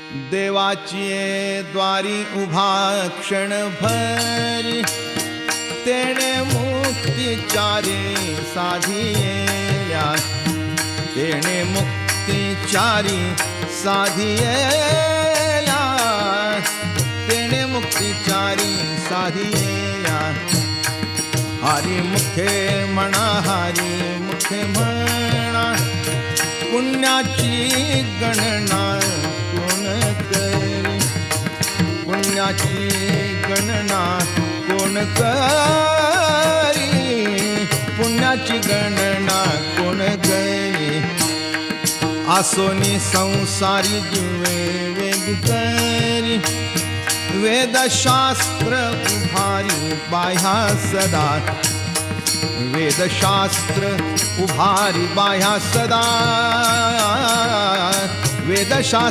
देवाची द्वारी उभा क्षणभरी तेणे मुक्तिचारी साधिया तेणे मुक्तिचारी साधिया तेणे मुक्तिचारी साधिया हरी मुखे म्हणा हरी मुखे म्हणा पुण्याची गणना कोण करी पुण्याची गणना कोण करी पुण्याची गणना कोण करी आसोनी संसारी जीवे वेग करी वेदशास्त्र उभारी बाह्या सदा वेदशास्त्र उभारी बाह्या सदा वेदशास्त्र